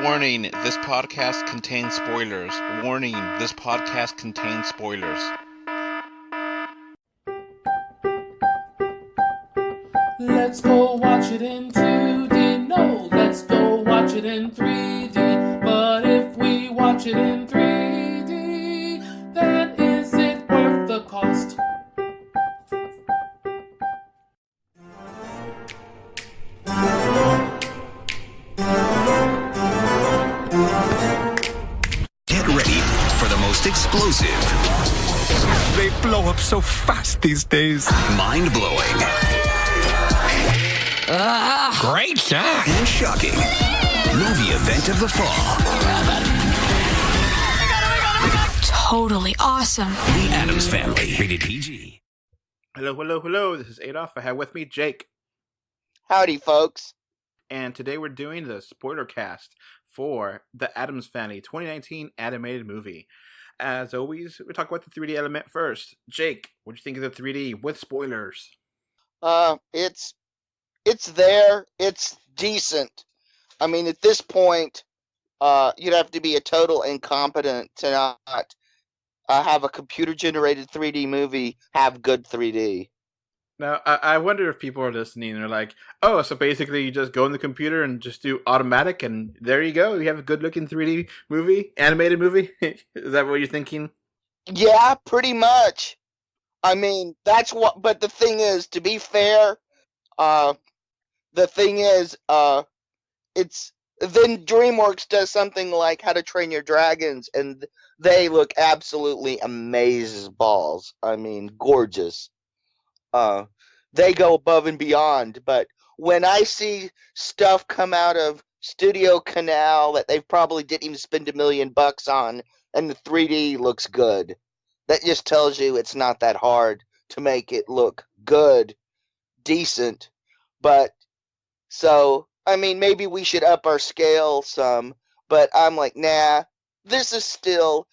Warning, this podcast contains spoilers. Warning, this podcast contains spoilers. Let's go watch it in 2D. No, let's go watch it in 3D. But if we watch it in 3D, then is it worth the cost? Get ready for the most explosive. They blow up so fast these days. Mind-blowing. Great shot. And shocking movie event of the fall. Totally awesome. The Addams Family. Rated PG. Hello. This is Adolph. I have with me Jake. Howdy, folks. And today we're doing the Spoilercast for The Addams Family 2019 animated movie. As always, we talk about the 3D element first. Jake, what do you think of the 3D with spoilers? It's there. It's decent. I mean, at this point, you'd have to be a total incompetent to not have a computer-generated 3D movie have good 3D. Now, I wonder if people are listening and they're like, oh, so basically you just go in the computer and just do automatic and there you go. You have a good-looking 3D movie, animated movie? Is that what you're thinking? Yeah, pretty much. I mean, that's what, but the thing is, to be fair, it's, then DreamWorks does something like How to Train Your Dragons, and they look absolutely amazeballs. I mean, gorgeous. They go above and beyond, but when I see stuff come out of Studio Canal that they probably didn't even spend $1 million on, and the 3D looks good, that just tells you it's not that hard to make it look good, decent. But so, I mean, maybe we should up our scale some, but I'm like, nah, this is still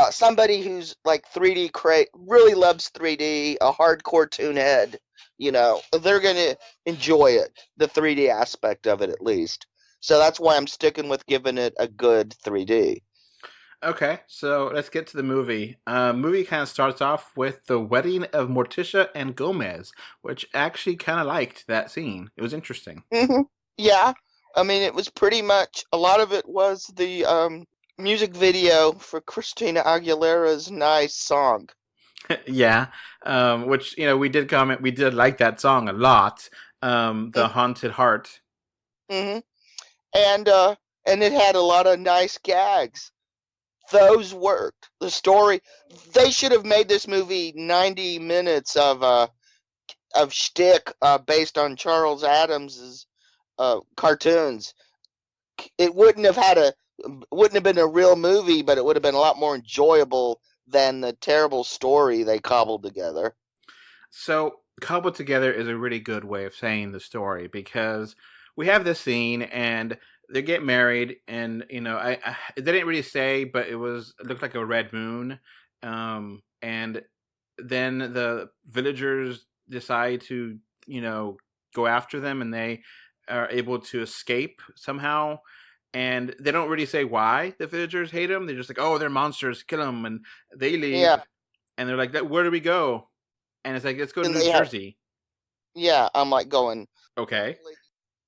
somebody who's like 3D really loves 3D, a hardcore tune head, you know, they're going to enjoy it, the 3D aspect of it at least. So that's why I'm sticking with giving it a good 3D. Okay, so let's get to the movie. Movie kind of starts off with the wedding of Morticia and Gomez, which actually kind of liked that scene. It was interesting. Mm-hmm. Yeah, I mean, it was pretty much, a lot of it was the music video for Christina Aguilera's nice song. Yeah, which, you know, we did comment, we did like that song a lot, The Haunted Heart. Mm-hmm. And it had a lot of nice gags. Those worked. The story, they should have made this movie 90 minutes of shtick based on Charles Addams's cartoons. It wouldn't have been a real movie, but it would have been a lot more enjoyable than the terrible story they cobbled together. So, cobbled together is a really good way of saying the story, because we have this scene and they get married, and, you know, I they didn't really say, but it looked like a red moon, and then the villagers decide to, you know, go after them, and they are able to escape somehow. And they don't really say why the villagers hate them. They're just like, oh, they're monsters, kill them. And they leave. Yeah. And they're like, where do we go? And it's like, let's go to New Jersey. Yeah, I'm like going, okay.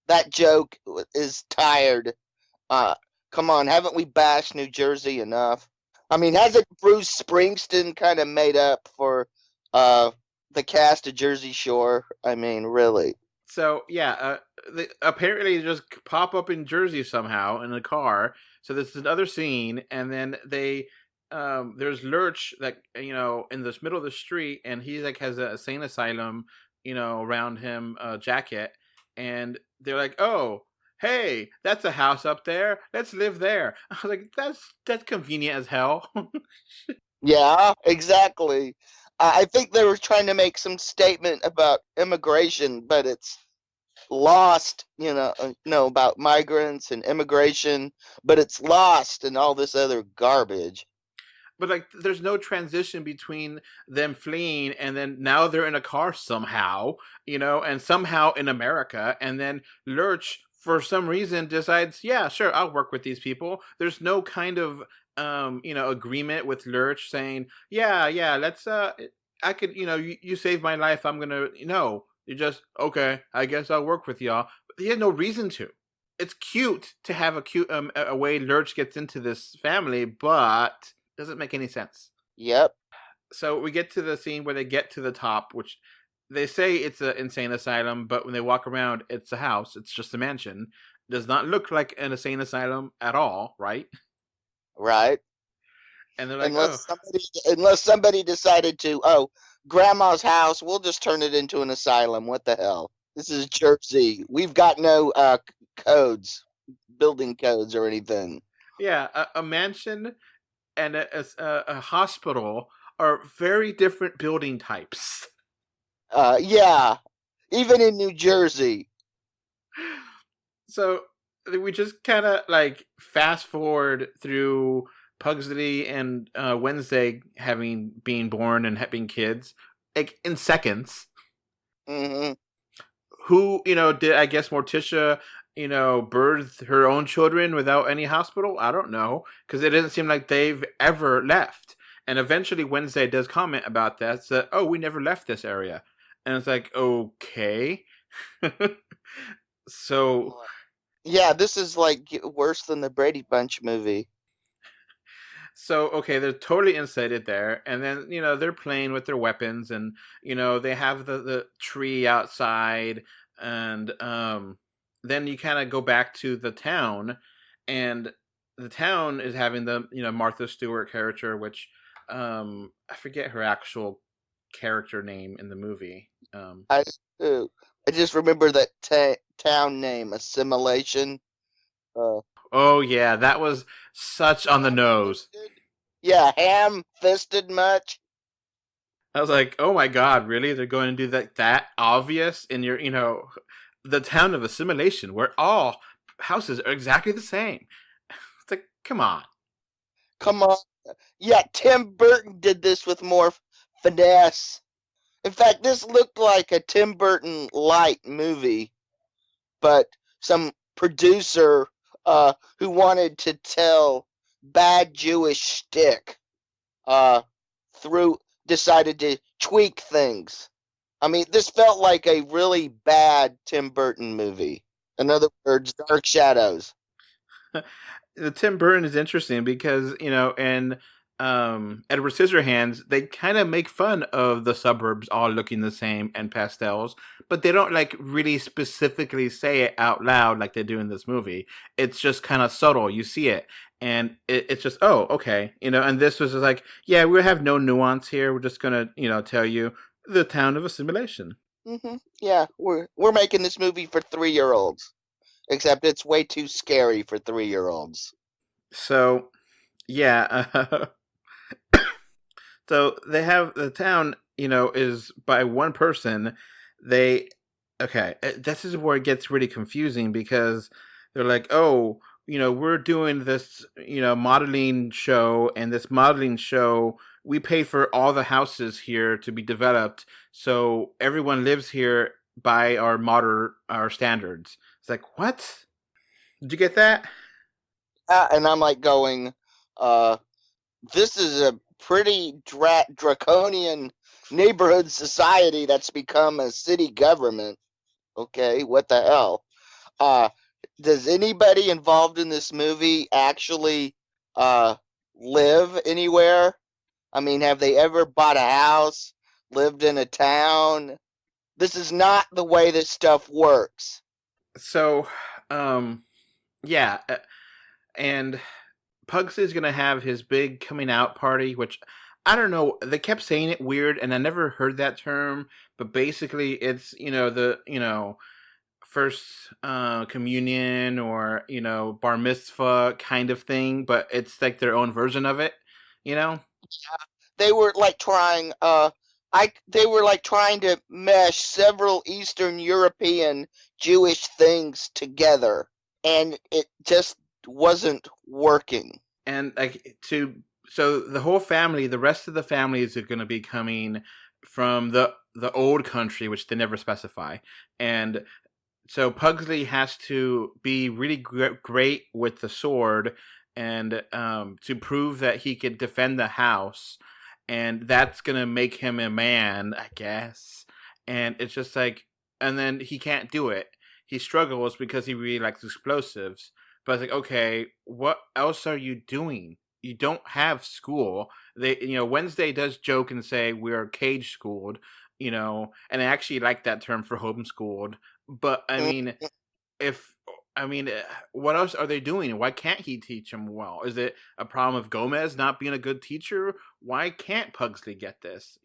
That joke is tired. Come on, haven't we bashed New Jersey enough? I mean, hasn't Bruce Springsteen kind of made up for the cast of Jersey Shore? I mean, really. So, yeah, apparently they just pop up in Jersey somehow in a car. So there's another scene, and then there's Lurch, that, you know, in the middle of the street, and he like has a insane asylum, you know, around him, jacket, and they're like, oh, hey, that's a house up there. Let's live there. I was like, that's convenient as hell. Yeah, exactly. I think they were trying to make some statement about immigration, but it's lost, you know, about migrants and immigration, but it's lost in all this other garbage. But, like, there's no transition between them fleeing and then now they're in a car somehow, you know, and somehow in America, and then Lurch for some reason decides, yeah, sure, I'll work with these people. There's no kind of agreement with Lurch saying, yeah, let's I could, you saved my life, I'm gonna, you just, okay, I guess I'll work with y'all. But he had no reason to. It's cute to have a way Lurch gets into this family, but doesn't make any sense. Yep. So we get to the scene where they get to the top, which they say it's an insane asylum, but when they walk around, it's a house. It's just a mansion. Does not look like an insane asylum at all, right? Right. And they're like, unless somebody decided to, grandma's house, we'll just turn it into an asylum. What the hell? This is Jersey. We've got no codes, building codes or anything. Yeah, a mansion and a hospital are very different building types. Yeah, even in New Jersey. So we just kind of like fast forward through Pugsley and Wednesday being born and having kids, like in seconds. Mm-hmm. Who, did, I guess, Morticia, birth her own children without any hospital? I don't know, because it doesn't seem like they've ever left. And eventually Wednesday does comment about that, so, oh, we never left this area. And it's like, okay. So... yeah, this is like worse than the Brady Bunch movie. So, okay, they're totally insulated there. And then, they're playing with their weapons and, they have the tree outside. And then you kind of go back to the town. And the town is having the, Martha Stewart character, which I forget her actual character name in the movie. I just remember that town name, Assimilation. Oh, yeah, that was such on the nose. Yeah, ham-fisted much. I was like, oh my god, really? They're going to do that obvious in your, the town of Assimilation, where all houses are exactly the same. It's like, come on. Come on. Yeah, Tim Burton did this with more finesse. In fact, this looked like a Tim Burton light movie, but some producer who wanted to tell bad Jewish shtick decided to tweak things. I mean, this felt like a really bad Tim Burton movie. In other words, Dark Shadows. The Tim Burton is interesting because, in Edward Scissorhands, they kind of make fun of the suburbs all looking the same and pastels, but they don't like really specifically say it out loud like they do in this movie. It's just kind of subtle. You see it, and it's just, oh, okay, and this was just like, yeah, we have no nuance here. We're just gonna, tell you the town of Assimilation. Mm-hmm. Yeah, we're making this movie for 3-year-olds, except it's way too scary for 3-year-olds. So, yeah. So they have the town, is by one person. This is where it gets really confusing because they're like, oh, we're doing this, modeling show, and this modeling show, we pay for all the houses here to be developed, so everyone lives here by our standards. It's like, what? Did you get that? And I'm like going, this is a pretty draconian neighborhood society that's become a city government. Okay, what the hell? Does anybody involved in this movie actually live anywhere? I mean, have they ever bought a house, lived in a town? This is not the way this stuff works. So, yeah, and Pugs is going to have his big coming out party, which I don't know. They kept saying it weird, and I never heard that term. But basically, it's first communion or bar mitzvah kind of thing, but it's like their own version of it. Yeah, they were like trying. They were like trying to mesh several Eastern European Jewish things together, and it just wasn't working. And so the whole family, the rest of the families are going to be coming from the old country, which they never specify, and so Pugsley has to be really great with the sword, and to prove that he could defend the house, and that's gonna make him a man, I guess. And it's just like, and then he can't do it. He struggles because he really likes explosives. But it's like, okay, what else are you doing? You don't have school. Wednesday does joke and say we're cage schooled, and I actually like that term for homeschooled. But I mean, if I mean, what else are they doing? Why can't he teach him well? Is it a problem of Gomez not being a good teacher? Why can't Pugsley get this?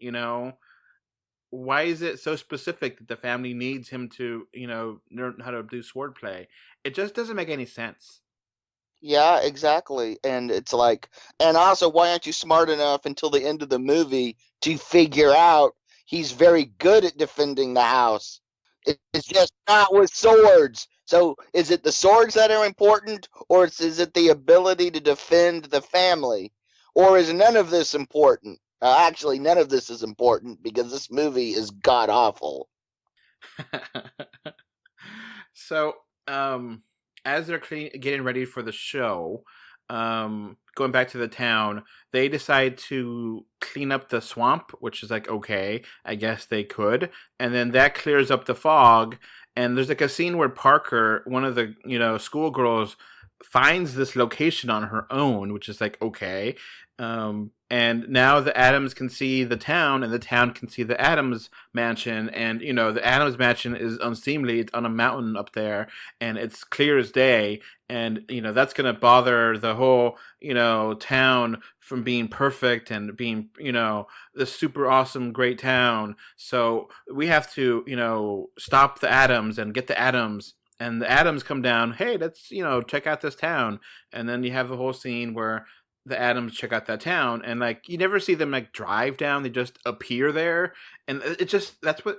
Why is it so specific that the family needs him to, learn how to do swordplay? It just doesn't make any sense. Yeah, exactly. And it's like, and also, why aren't you smart enough until the end of the movie to figure out he's very good at defending the house? It's just not with swords. So is it the swords that are important, or is it the ability to defend the family? Or is none of this important? Actually, none of this is important because this movie is god awful. So, as they're getting ready for the show, going back to the town, they decide to clean up the swamp, which is like, okay, I guess they could. And then that clears up the fog. And there's like a scene where Parker, one of the, schoolgirls, finds this location on her own, which is like, okay. And now the Addams can see the town, and the town can see the Addams mansion. And, the Addams mansion is unseemly. It's on a mountain up there, and it's clear as day. And, that's going to bother the whole, town from being perfect and being, this super awesome, great town. So we have to, stop the Addams and get the Addams. And the Addams come down, hey, let's, check out this town. And then you have the whole scene where the Addams check out that town, and like you never see them like drive down; they just appear there, and it just that's what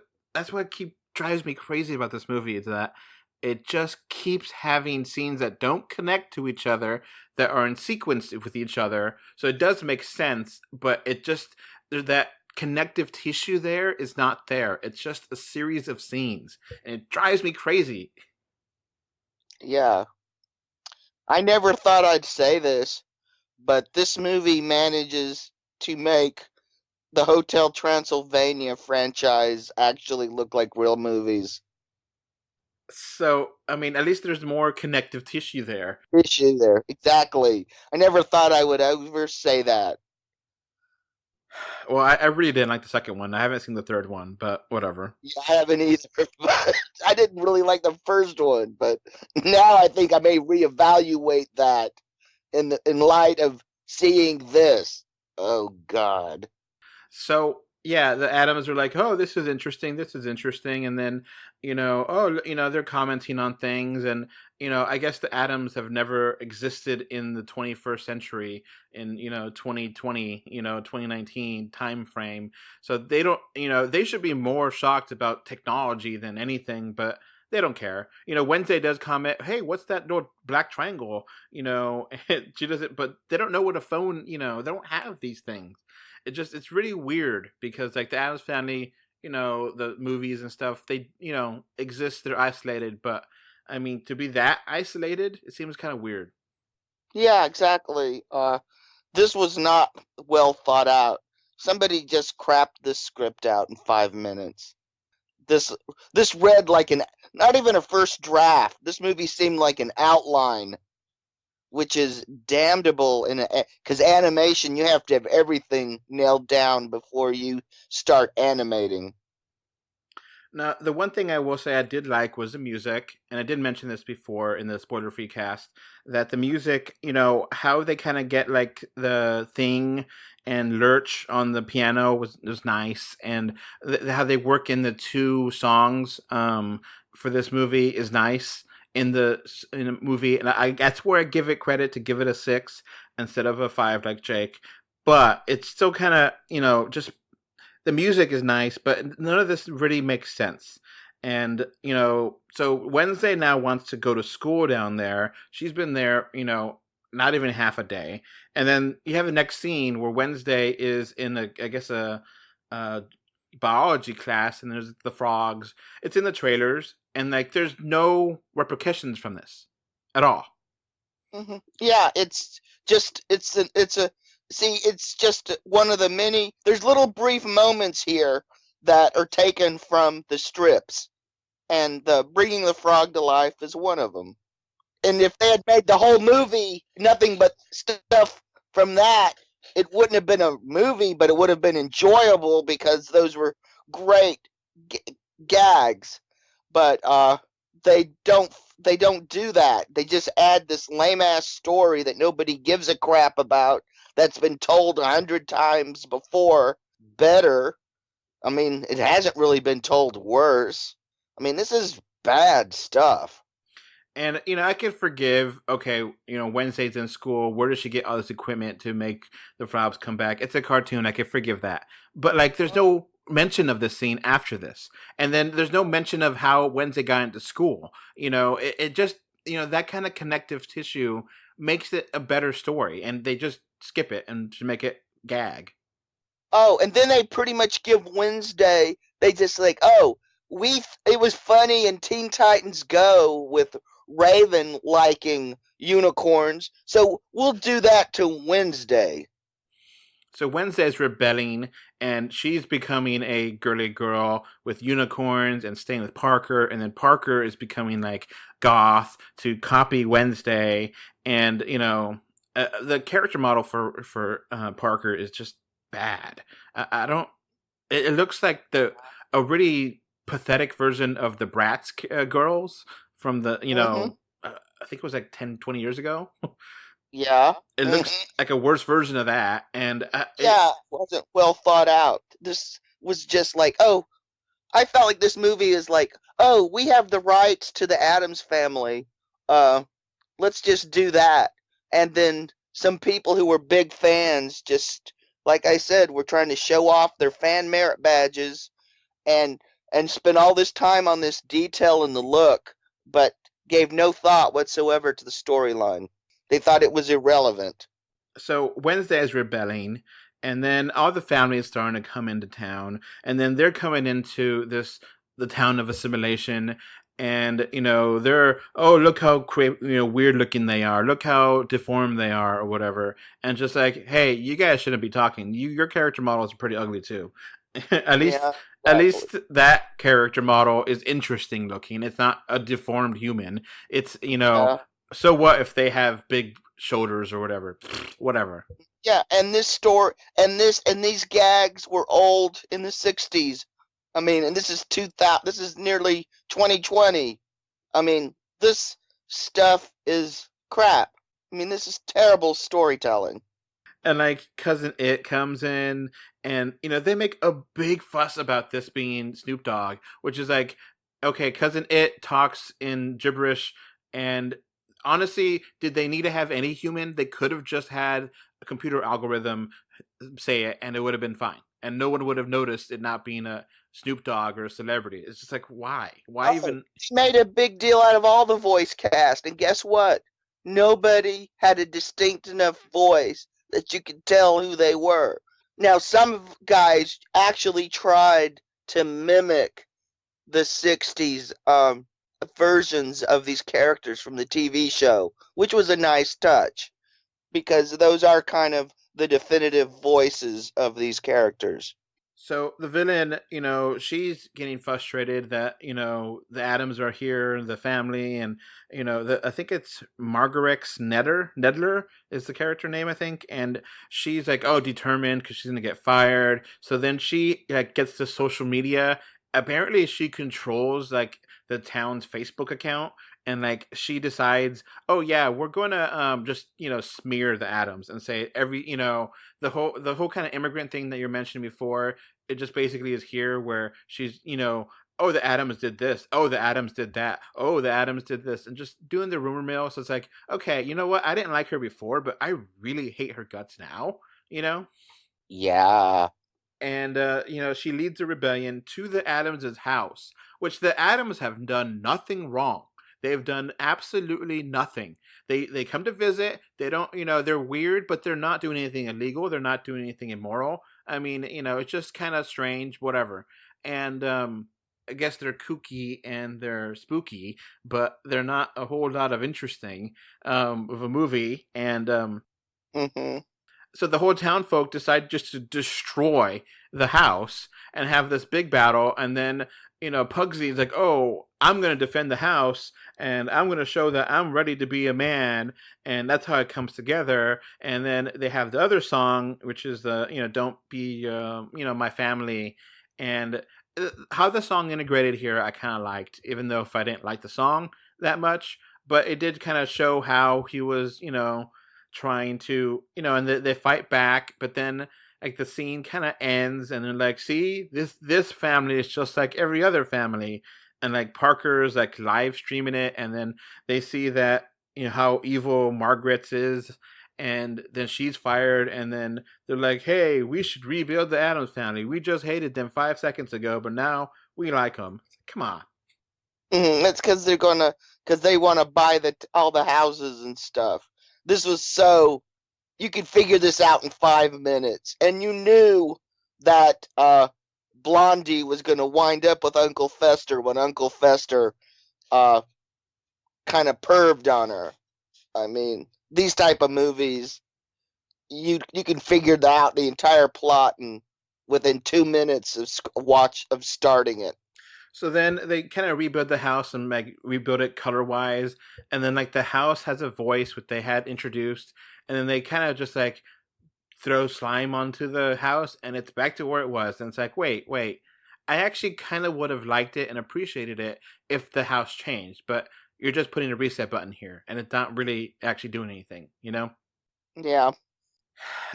drives me crazy about this movie, is that it just keeps having scenes that don't connect to each other, that are in sequence with each other. So it does make sense, but there's that connective tissue there is not there. It's just a series of scenes, and it drives me crazy. Yeah. I never thought I'd say this, but this movie manages to make the Hotel Transylvania franchise actually look like real movies. So, I mean, at least there's more connective tissue there. Tissue there, exactly. I never thought I would ever say that. Well, I really didn't like the second one. I haven't seen the third one, but whatever. Yeah, I haven't either. But I didn't really like the first one, but now I think I may reevaluate that in light of seeing this. Oh God. So yeah, the Addams are like, oh, this is interesting, and then they're commenting on things, and I guess the Addams have never existed in the 21st century, in 2020, 2019 time frame. So they don't, they should be more shocked about technology than anything, but they don't care. Wednesday does comment, hey, what's that little black triangle? She doesn't, but they don't know what a phone, they don't have these things. It's really weird because like the Addams Family, the movies and stuff, they, exist, they're isolated, but I mean, to be that isolated, it seems kind of weird. Yeah, exactly. This was not well thought out. Somebody just crapped this script out in 5 minutes. This read like not even a first draft. This movie seemed like an outline, which is damnable because animation, you have to have everything nailed down before you start animating. Now, the one thing I will say I did like was the music, and I did mention this before in the spoiler-free cast, that the music, how they kind of get like the Thing and Lurch on the piano was nice, and how they work in the two songs for this movie is nice in the movie, and that's where I give it credit to give it a 6 instead of a 5 like Jake. But it's still kind of, just the music is nice, but none of this really makes sense. And, so Wednesday now wants to go to school down there. She's been there, not even half a day. And then you have the next scene where Wednesday is in a biology class, and there's the frogs. It's in the trailers. and like there's no repercussions from this at all. Yeah, it's just it's just one of the many. There's little brief moments here that are taken from the strips, and the bringing the frog to life is one of them. And if they had made the whole movie nothing but stuff from that, it wouldn't have been a movie, but it would have been enjoyable because those were great gags. But they don't do that. They just add this lame ass story that nobody gives a crap about, that's been told 100 times before better. I mean, it hasn't really been told worse. I mean, this is bad stuff. And, I can forgive, okay, Wednesday's in school. Where does she get all this equipment to make the frogs come back? It's a cartoon. I can forgive that. But, like, there's no mention of this scene after this. And then there's no mention of how Wednesday got into school. It just, that kind of connective tissue makes it a better story. And they just skip it and to make it gag. Oh, and then they pretty much give Wednesday, they just like, it was funny in Teen Titans Go with Raven liking unicorns, so we'll do that to Wednesday. So Wednesday's rebelling, and she's becoming a girly girl with unicorns and staying with Parker, and then Parker is becoming like goth to copy Wednesday, and the character model for Parker is just bad. I don't. It looks like a really pathetic version of the Bratz girls from the I think it was like 10, 20 years ago. Yeah. It looks like a worse version of that, and it wasn't well thought out. This was just like, I felt like this movie is like, we have the rights to the Addams Family. Let's just do that. And then some people who were big fans just, like I said, were trying to show off their fan merit badges and spend all this time on this detail in the look, but gave no thought whatsoever to the storyline. They thought it was irrelevant. So Wednesday is rebelling, and then all the family is starting to come into town, and then they're coming into the town of assimilation, and they're look how weird looking they are, look how deformed they are, or whatever, and just like, hey, you guys shouldn't be talking. Your character models are pretty ugly too. At least that character model is interesting looking. It's not a deformed human. It's so what if they have big shoulders or whatever? Whatever. Yeah, and this story and these gags were old in the 60s. I mean, and this is 2000. This is nearly 2020. I mean, this stuff is crap. I mean, this is terrible storytelling. And like Cousin It comes in, and they make a big fuss about this being Snoop Dogg, which is like, okay, Cousin It talks in gibberish, and honestly, did they need to have any human? They could have just had a computer algorithm say it, and it would have been fine, and no one would have noticed it not being a Snoop Dogg or a celebrity. It's just like, why even? They made a big deal out of all the voice cast, and guess what? Nobody had a distinct enough voice that you could tell who they were. Now, some guys actually tried to mimic the 60s versions of these characters from the TV show, which was a nice touch, because those are kind of the definitive voices of these characters. So the villain, she's getting frustrated that, the Addams are here, the family, and, I think it's Margarex Nedler is the character name, I think. And she's like, determined because she's going to get fired. So then she gets to social media. Apparently she controls the town's Facebook account. And she decides, we're going to just, smear the Addams and say the whole kind of immigrant thing that you're mentioning before. It just basically is here where she's, the Addams did this. Oh, the Addams did that. Oh, the Addams did this. And just doing the rumor mill. So it's like, okay, you know what? I didn't like her before, but I really hate her guts now, Yeah. And, she leads a rebellion to the Addams' house, which the Addams have done nothing wrong. They've done absolutely nothing. They come to visit. They don't, they're weird, but they're not doing anything illegal. They're not doing anything immoral. I mean, it's just kind of strange, whatever. And I guess they're kooky and they're spooky, but they're not a whole lot of interesting of a movie. And Mm-hmm. so the whole town folk decide just to destroy the house and have this big battle. And then, Pugsy's like, oh, I'm going to defend the house and I'm going to show that I'm ready to be a man. And that's how it comes together. And then they have the other song, which is the, don't be, my family. And how the song integrated here, I kind of liked, even though if I didn't like the song that much, but it did kind of show how he was, trying to, and they fight back, but then like the scene kind of ends and they're like, see, this family is just like every other family. And like Parker's like live streaming it, and then they see that, how evil Margaret's is, and then she's fired, and then they're like, hey, we should rebuild the Addams family. We just hated them 5 seconds ago, but now we like them. Come on. That's because they want to buy all the houses and stuff. This was you could figure this out in 5 minutes, and you knew that Blondie was going to wind up with Uncle Fester when Uncle Fester kind of perved on her. I mean, these type of movies, you can figure out the entire plot within 2 minutes of starting it. So then they kind of rebuild the house and like rebuild it color-wise. And then like the house has a voice, which they had introduced. And then they kind of just like throw slime onto the house and it's back to where it was. And it's like, wait. I actually kind of would have liked it and appreciated it if the house changed. But you're just putting a reset button here. And it's not really actually doing anything, Yeah.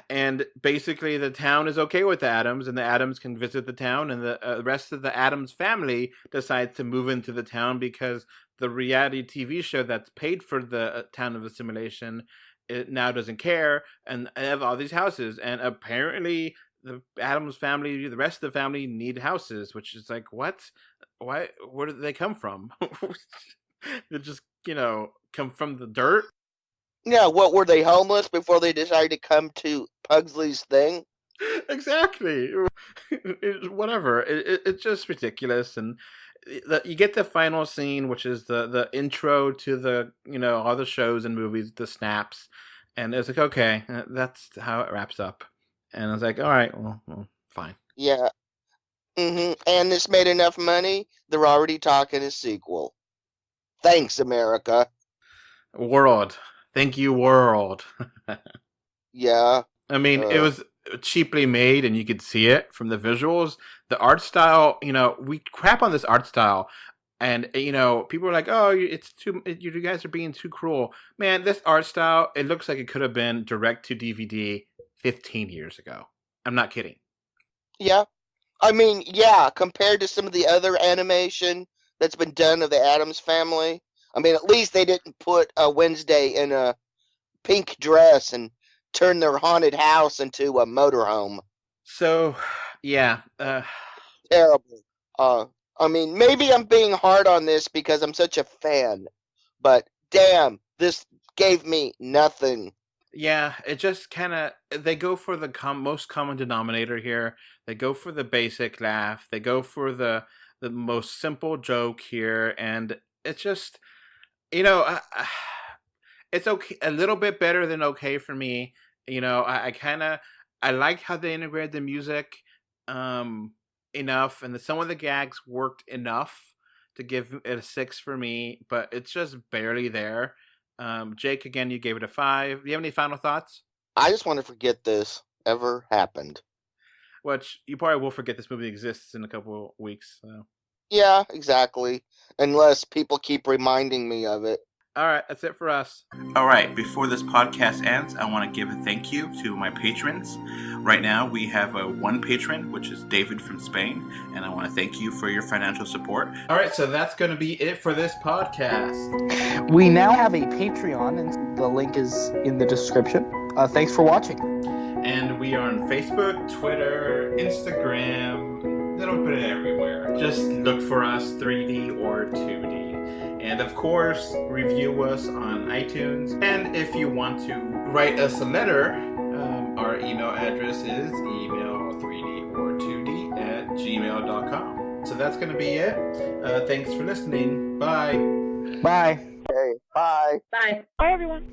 And basically the town is okay with the Addams, and the Addams can visit the town, and the rest of the Addams family decides to move into the town because the reality TV show that's paid for the town of Assimilation, it now doesn't care, and they have all these houses, and apparently the Addams family, the rest of the family need houses, which is like, what? Why? Where did they come from? They just, come from the dirt? Yeah, what, were they homeless before they decided to come to Pugsley's thing? Exactly. Whatever. It's just ridiculous. And you get the final scene, which is the intro to the, all the shows and movies, the snaps. And it's like, okay, that's how it wraps up. And I was like, all right, well fine. Yeah. And this made enough money, they're already talking a sequel. Thanks, America. World. Thank you, world. Yeah. I mean, it was cheaply made and you could see it from the visuals. The art style, we crap on this art style. And, people are like, oh, you guys are being too cruel. Man, this art style, it looks like it could have been direct to DVD 15 years ago. I'm not kidding. Yeah. I mean, yeah, compared to some of the other animation that's been done of the Addams Family, I mean, at least they didn't put Wednesday in a pink dress and turn their haunted house into a motorhome. So, yeah. Terrible. I mean, maybe I'm being hard on this because I'm such a fan, but damn, this gave me nothing. Yeah, it just kind of, they go for the most common denominator here. They go for the basic laugh. They go for the most simple joke here. And it's just, it's okay, a little bit better than okay for me. I like how they integrated the music enough, and some of the gags worked enough to give it a 6 for me, but it's just barely there. Jake, again, you gave it a 5. Do you have any final thoughts? I just want to forget this ever happened. Which you probably will forget this movie exists in a couple of weeks. So. Yeah, exactly. Unless people keep reminding me of it. All right, that's it for us. All right, before this podcast ends, I want to give a thank you to my patrons. Right now, we have one patron, which is David from Spain, and I want to thank you for your financial support. All right, so that's going to be it for this podcast. We now have a Patreon, and the link is in the description. Thanks for watching. And we are on Facebook, Twitter, Instagram, a little bit everywhere. Just look for us, 3D or 2D. And of course, review us on iTunes. And if you want to write us a letter, our email address is email3d or 2d@gmail.com. So that's going to be it. Thanks for listening. Bye. Bye. Okay, bye. Bye. Bye, everyone.